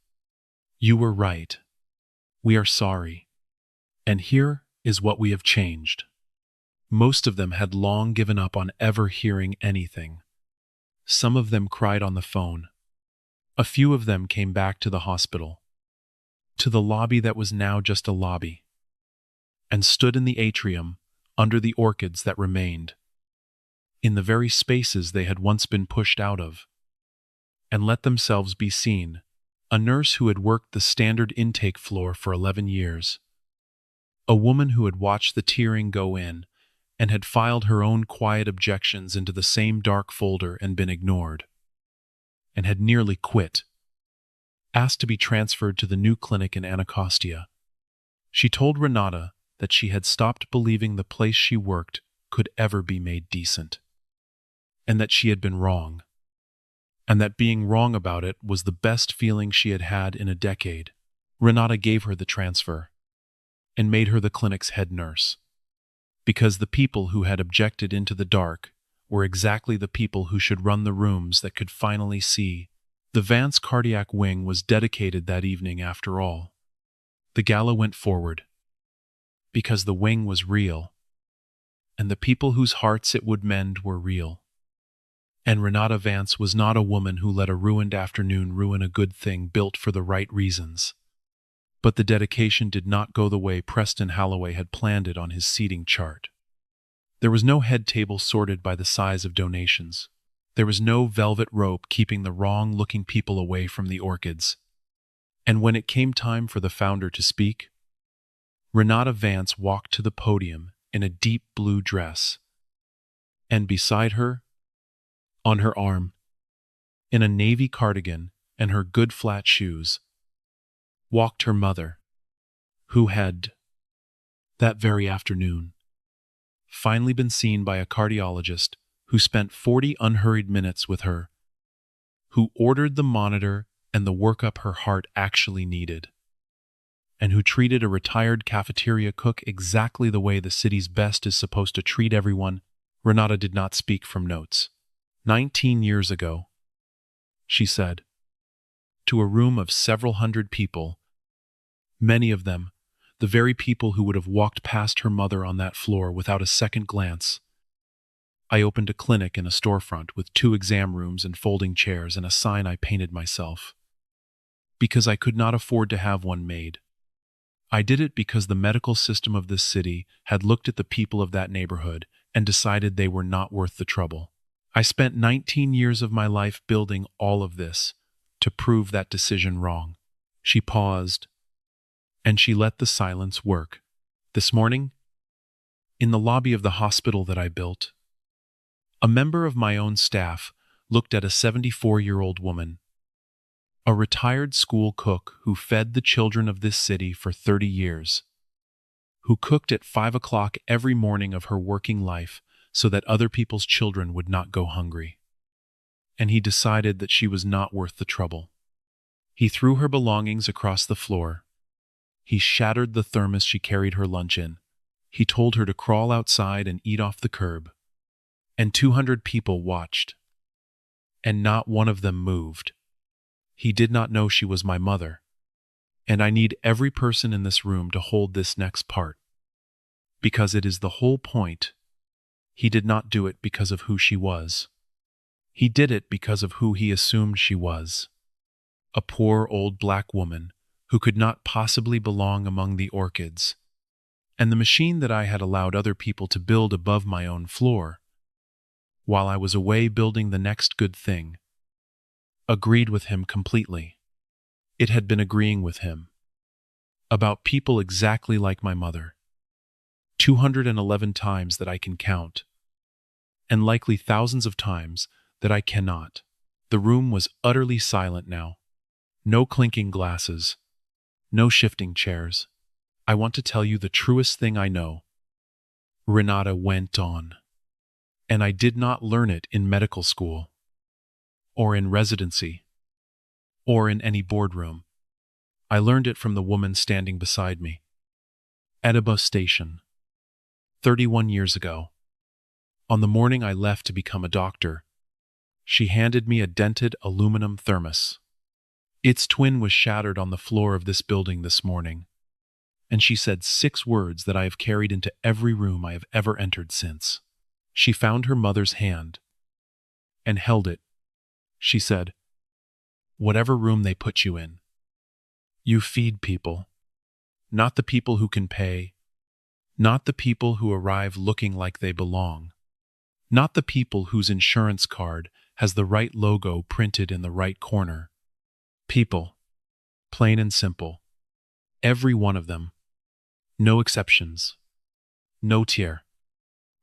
S2: You were right. We are sorry. And here is what we have changed." Most of them had long given up on ever hearing anything. Some of them cried on the phone. A few of them came back to the hospital, to the lobby that was now just a lobby, and stood in the atrium under the orchids that remained, in the very spaces they had once been pushed out of, and let themselves be seen. A nurse who had worked the standard intake floor for 11 years, a woman who had watched the tiering go in and had filed her own quiet objections into the same dark folder and been ignored, and had nearly quit, asked to be transferred to the new clinic in Anacostia. She told Renata that she had stopped believing the place she worked could ever be made decent, and that she had been wrong, and that being wrong about it was the best feeling she had had in a decade. Renata gave her the transfer and made her the clinic's head nurse, because the people who had objected into the dark were exactly the people who should run the rooms that could finally see. The Vance cardiac wing was dedicated that evening after all. The gala went forward because the wing was real, and the people whose hearts it would mend were real. And Renata Vance was not a woman who let a ruined afternoon ruin a good thing built for the right reasons. But the dedication did not go the way Preston Halloway had planned it on his seating chart. There was no head table sorted by the size of donations. There was no velvet rope keeping the wrong-looking people away from the orchids. And when it came time for the founder to speak, Renata Vance walked to the podium in a deep blue dress. And beside her, on her arm, in a navy cardigan and her good flat shoes, walked her mother, who had, that very afternoon, finally been seen by a cardiologist who spent 40 unhurried minutes with her, who ordered the monitor and the workup her heart actually needed, and who treated a retired cafeteria cook exactly the way the city's best is supposed to treat everyone. Renata did not speak from notes. 19 years ago, she said, to a room of several hundred people, many of them, the very people who would have walked past her mother on that floor without a second glance. I opened a clinic in a storefront with 2 exam rooms and folding chairs and a sign I painted myself. Because I could not afford to have one made. I did it because the medical system of this city had looked at the people of that neighborhood and decided they were not worth the trouble. I spent 19 years of my life building all of this to prove that decision wrong. She paused, and she let the silence work. This morning, in the lobby of the hospital that I built, a member of my own staff looked at a 74-year-old woman, a retired school cook who fed the children of this city for 30 years, who cooked at 5 o'clock every morning of her working life so that other people's children would not go hungry. And he decided that she was not worth the trouble. He threw her belongings across the floor. He shattered the thermos she carried her lunch in. He told her to crawl outside and eat off the curb. And 200 people watched. And not one of them moved. He did not know she was my mother. And I need every person in this room to hold this next part. Because it is the whole point. He did not do it because of who she was. He did it because of who he assumed she was. A poor old black woman who could not possibly belong among the orchids. And the machine that I had allowed other people to build above my own floor, while I was away building the next good thing, agreed with him completely. It had been agreeing with him. About people exactly like my mother. 211 times that I can count. And likely thousands of times that I cannot. The room was utterly silent now. No clinking glasses. No shifting chairs. I want to tell you the truest thing I know. Renata went on. And I did not learn it in medical school. Or in residency. Or in any boardroom. I learned it from the woman standing beside me. At a bus station. 31 years ago. On the morning I left to become a doctor, she handed me a dented aluminum thermos. Its twin was shattered on the floor of this building this morning, and she said 6 words that I have carried into every room I have ever entered since. She found her mother's hand and held it. She said, "Whatever room they put you in, you feed people, not the people who can pay, not the people who arrive looking like they belong. Not the people whose insurance card has the right logo printed in the right corner. People. Plain and simple. Every one of them. No exceptions. No tier."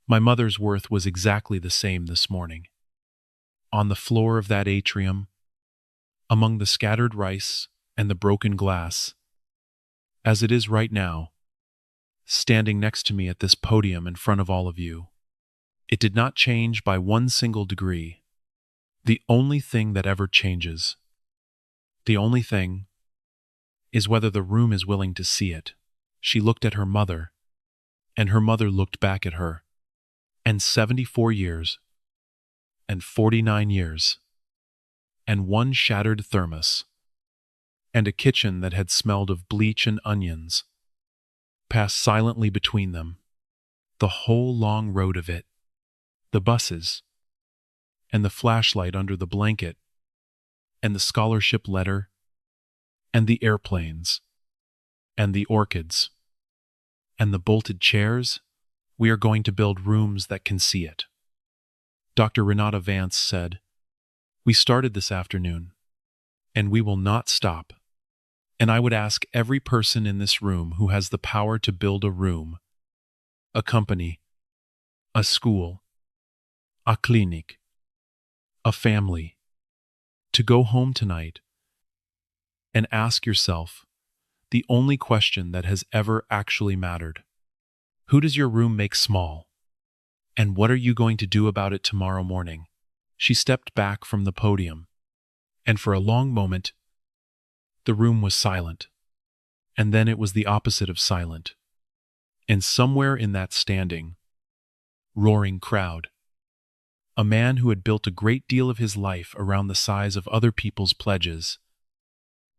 S2: My mother's worth was exactly the same this morning. On the floor of that atrium, among the scattered rice and the broken glass, as it is right now, standing next to me at this podium in front of all of you. It did not change by 1 single degree. The only thing that ever changes, the only thing, is whether the room is willing to see it. She looked at her mother, and her mother looked back at her. And 74 years, and 49 years, and one shattered thermos, and a kitchen that had smelled of bleach and onions, passed silently between them. The whole long road of it, the buses, and the flashlight under the blanket, and the scholarship letter, and the airplanes, and the orchids, and the bolted chairs. We are going to build rooms that can see it. Dr. Renata Vance said, "We started this afternoon, and we will not stop. And I would ask every person in this room who has the power to build a room, a company, a school, a clinic, a family, to go home tonight and ask yourself the only question that has ever actually mattered. Who does your room make small? And what are you going to do about it tomorrow morning?" She stepped back from the podium, and for a long moment, the room was silent. And then it was the opposite of silent. And somewhere in that standing, roaring crowd, a man who had built a great deal of his life around the size of other people's pledges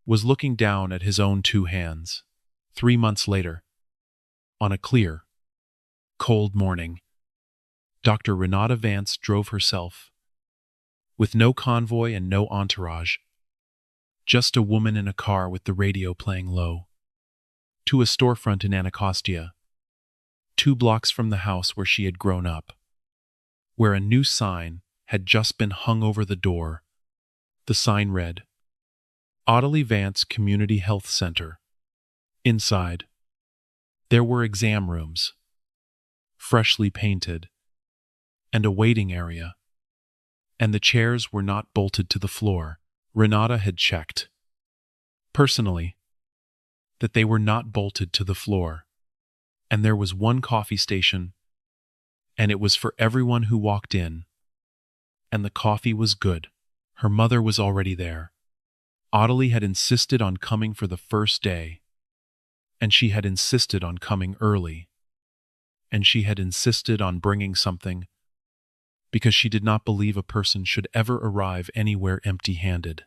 S2: was looking down at his own 2 hands. 3 months later, on a clear, cold morning, Dr. Renata Vance drove herself, with no convoy and no entourage, just a woman in a car with the radio playing low, to a storefront in Anacostia, 2 blocks from the house where she had grown up, where a new sign had just been hung over the door. The sign read, Audley Vance Community Health Center. Inside, there were exam rooms, freshly painted, and a waiting area, and the chairs were not bolted to the floor. Renata had checked, personally, that they were not bolted to the floor, and there was one coffee station, and it was for everyone who walked in, and the coffee was good. Her mother was already there. Audley had insisted on coming for the first day, and she had insisted on coming early, and she had insisted on bringing something, because she did not believe a person should ever arrive anywhere empty-handed.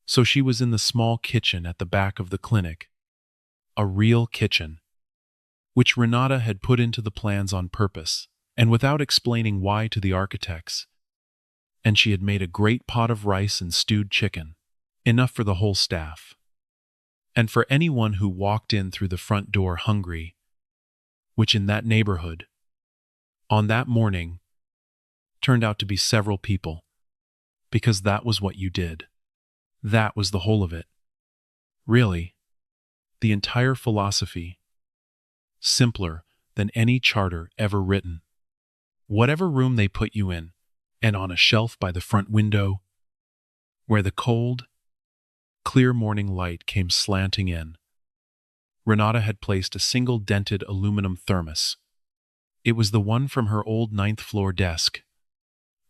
S2: So she was in the small kitchen at the back of the clinic, a real kitchen, which Renata had put into the plans on purpose, and without explaining why to the architects. And she had made a great pot of rice and stewed chicken, enough for the whole staff, and for anyone who walked in through the front door hungry, which in that neighborhood, on that morning, turned out to be several people, because that was what you did. That was the whole of it. Really, the entire philosophy, simpler than any charter ever written. Whatever room they put you in, and on a shelf by the front window, where the cold, clear morning light came slanting in, Renata had placed a single dented aluminum thermos. It was the one from her old 9th-floor desk,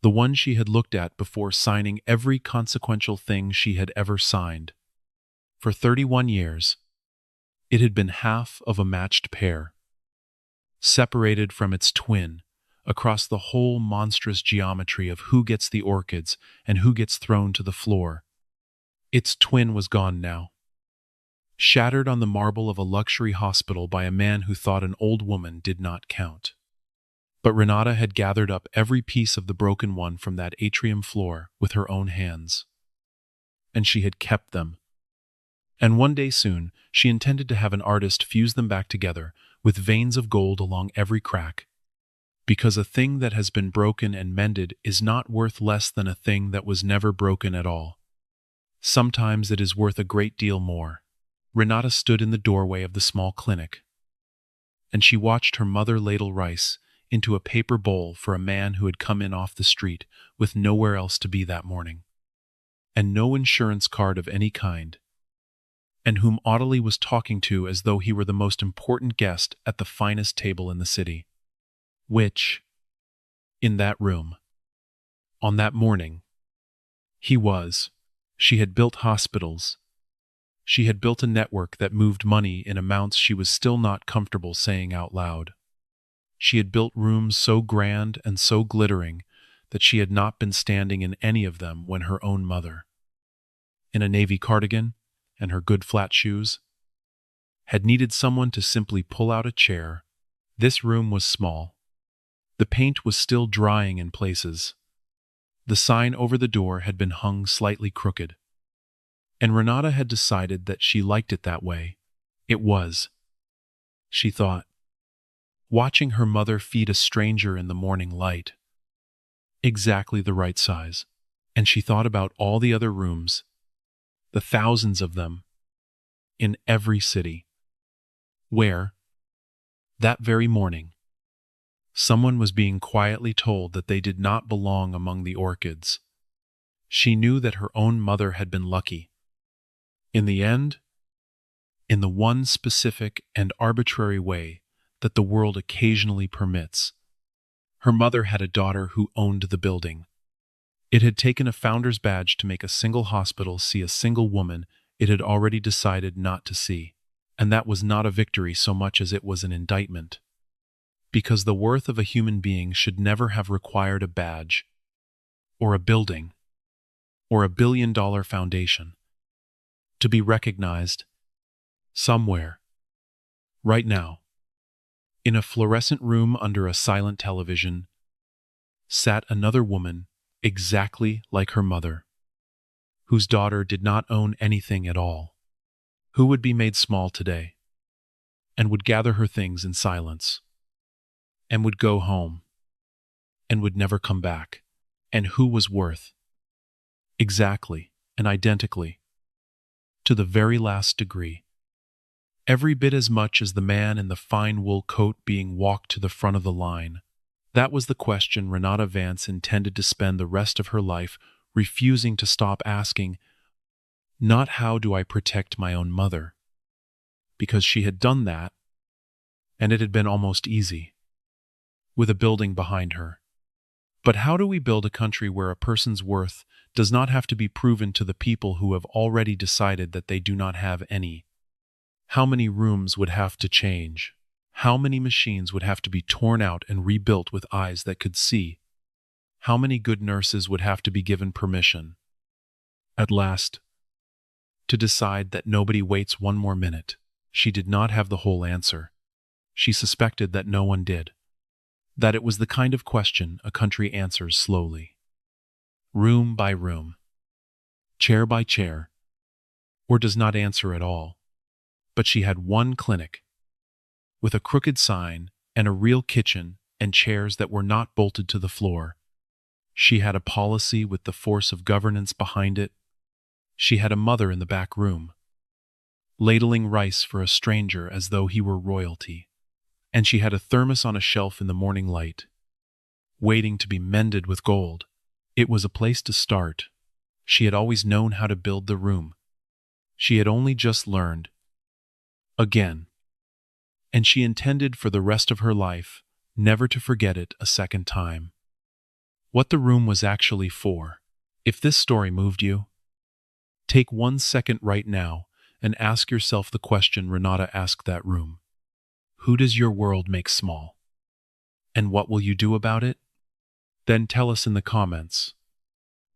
S2: the one she had looked at before signing every consequential thing she had ever signed. For 31 years, it had been half of a matched pair, separated from its twin across the whole monstrous geometry of who gets the orchids and who gets thrown to the floor. Its twin was gone now, shattered on the marble of a luxury hospital by a man who thought an old woman did not count. But Renata had gathered up every piece of the broken one from that atrium floor with her own hands, and she had kept them. And one day soon, she intended to have an artist fuse them back together with veins of gold along every crack, because a thing that has been broken and mended is not worth less than a thing that was never broken at all. Sometimes it is worth a great deal more. Renata stood in the doorway of the small clinic, and she watched her mother ladle rice into a paper bowl for a man who had come in off the street with nowhere else to be that morning, and no insurance card of any kind, and whom Audley was talking to as though he were the most important guest at the finest table in the city. Which, in that room, on that morning, he was. She had built hospitals. She had built a network that moved money in amounts she was still not comfortable saying out loud. She had built rooms so grand and so glittering that she had not been standing in any of them when her own mother, in a navy cardigan and her good flat shoes, had needed someone to simply pull out a chair. This room was small. The paint was still drying in places. The sign over the door had been hung slightly crooked. And Renata had decided that she liked it that way. It was, she thought, watching her mother feed a stranger in the morning light, exactly the right size. And she thought about all the other rooms, the thousands of them, in every city, where, that very morning, someone was being quietly told that they did not belong among the orchids. She knew that her own mother had been lucky. In the end, in the one specific and arbitrary way that the world occasionally permits, her mother had a daughter who owned the building. It had taken a founder's badge to make a single hospital see a single woman it had already decided not to see. And that was not a victory so much as it was an indictment. Because the worth of a human being should never have required a badge, or a building, or a billion-dollar foundation, to be recognized somewhere, right now, in a fluorescent room under a silent television, sat another woman exactly like her mother, whose daughter did not own anything at all, who would be made small today, and would gather her things in silence, and would go home, and would never come back, and who was worth, exactly and identically, to the very last degree, every bit as much as the man in the fine wool coat being walked to the front of the line. That was the question Renata Vance intended to spend the rest of her life refusing to stop asking, not how do I protect my own mother, because she had done that, and it had been almost easy, with a building behind her. But how do we build a country where a person's worth does not have to be proven to the people who have already decided that they do not have any? How many rooms would have to change? How many machines would have to be torn out and rebuilt with eyes that could see? How many good nurses would have to be given permission, at last, to decide that nobody waits one more minute? She did not have the whole answer. She suspected that no one did. That it was the kind of question a country answers slowly, room by room, chair by chair, or does not answer at all. But she had one clinic, with a crooked sign and a real kitchen and chairs that were not bolted to the floor. She had a policy with the force of governance behind it. She had a mother in the back room, ladling rice for a stranger as though he were royalty. And she had a thermos on a shelf in the morning light, waiting to be mended with gold. It was a place to start. She had always known how to build the room. She had only just learned, again, and she intended for the rest of her life never to forget it a second time. What the room was actually for. If this story moved you, take 1 second right now and ask yourself the question Renata asked that room. Who does your world make small? And what will you do about it? Then tell us in the comments.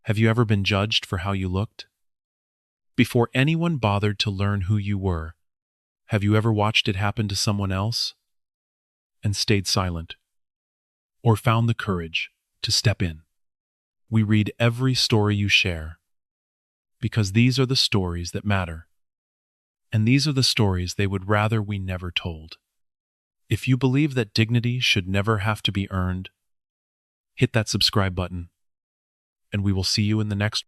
S2: Have you ever been judged for how you looked? Before anyone bothered to learn who you were, have you ever watched it happen to someone else and stayed silent? Or found the courage to step in? We read every story you share, because these are the stories that matter. And these are the stories they would rather we never told. If you believe that dignity should never have to be earned, hit that subscribe button, and we will see you in the next